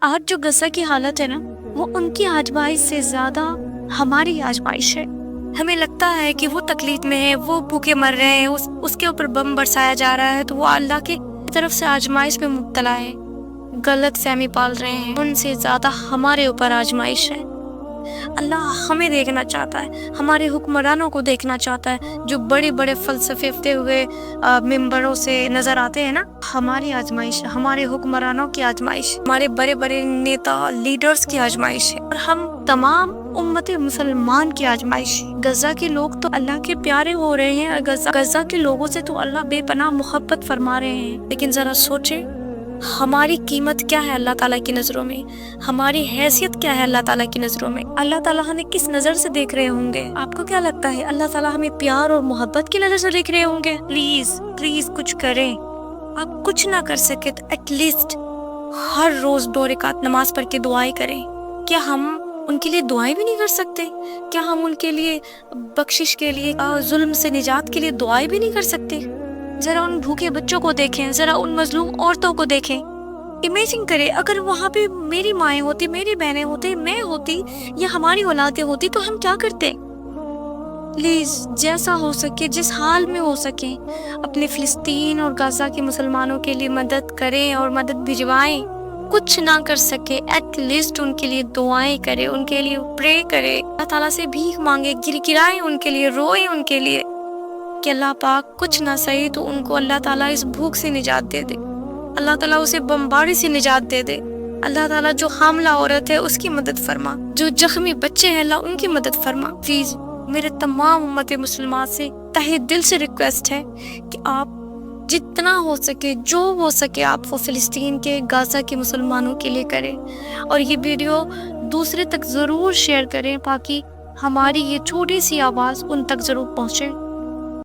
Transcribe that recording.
آج جو غزہ کی حالت ہے نا، وہ ان کی آزمائش سے زیادہ ہماری آزمائش ہے۔ ہمیں لگتا ہے کہ وہ تکلیف میں ہے، وہ بھوکے مر رہے ہیں، اس کے اوپر بم برسایا جا رہا ہے، تو وہ اللہ کی طرف سے آزمائش میں مبتلا ہے، غلط فہمی پال رہے ہیں۔ ان سے زیادہ ہمارے اوپر آزمائش ہے۔ اللہ ہمیں دیکھنا چاہتا ہے، ہمارے حکمرانوں کو دیکھنا چاہتا ہے، جو بڑے بڑے فلسفے ہوئے ممبروں سے نظر آتے ہیں نا۔ ہماری آزمائش، ہمارے حکمرانوں کی آزمائش، ہمارے بڑے بڑے نیتا لیڈرز کی آزمائش ہے، اور ہم تمام امت مسلمان کی آزمائش ہے۔ غزہ کے لوگ تو اللہ کے پیارے ہو رہے ہیں، غزہ کے لوگوں سے تو اللہ بے پناہ محبت فرما رہے ہیں، لیکن ذرا سوچیں ہماری قیمت کیا ہے اللہ تعالیٰ کی نظروں میں، ہماری حیثیت کیا ہے اللہ تعالیٰ کی نظروں میں۔ اللہ تعالیٰ ہمیں کس نظر سے دیکھ رہے ہوں گے؟ آپ کو کیا لگتا ہے؟ اللہ تعالیٰ ہمیں پیار اور محبت کی نظر سے دیکھ رہے ہوں گے؟ پلیز کچھ کریں۔ آپ کچھ نہ کر سکے تو ایٹ لیسٹ ہر روز 2 رکعت نماز پڑھ کے دعائیں کریں۔ کیا ہم ان کے لیے دعائیں بھی نہیں کر سکتے؟ کیا ہم ان کے لیے بخشش کے لیے، ظلم سے نجات کے لیے دعائیں بھی نہیں کر سکتے؟ ذرا ان بھوکے بچوں کو دیکھیں، ذرا ان مظلوم عورتوں کو دیکھیں۔ امیجن کریں اگر وہاں پہ میری مائیں ہوتی، میری بہنیں ہوتی، میں ہوتی، یا ہماری اولادیں ہوتی، تو ہم کیا کرتے؟ پلیز جیسا ہو سکے، جس حال میں ہو سکے، اپنے فلسطین اور غزہ کے مسلمانوں کے لیے مدد کریں اور مدد بھجوائیں۔ کچھ نہ کر سکے ایٹ لیسٹ ان کے لیے دعائیں کرے، ان کے لیے پرے کرے، اللہ تعالیٰ سے بھیک مانگے، گرائیں ان کے لیے، روئیں ان کے لیے کہ اللہ پاک کچھ نہ صحیح تو ان کو اللہ تعالیٰ اس بھوک سے نجات دے دے، اللہ تعالیٰ اسے بمباری سے نجات دے دے، اللہ تعالیٰ جو حاملہ عورت ہے اس کی مدد فرما، جو زخمی بچے ہیں اللہ ان کی مدد فرما۔ پلیز میرے تمام امت مسلمات سے تہہ دل سے ریکویسٹ ہے کہ آپ جتنا ہو سکے، جو ہو سکے، آپ وہ فلسطین کے، غزہ کے مسلمانوں کے لیے کریں، اور یہ ویڈیو دوسرے تک ضرور شیئر کریں تاکہ ہماری یہ چھوٹی سی آواز ان تک ضرور پہنچے۔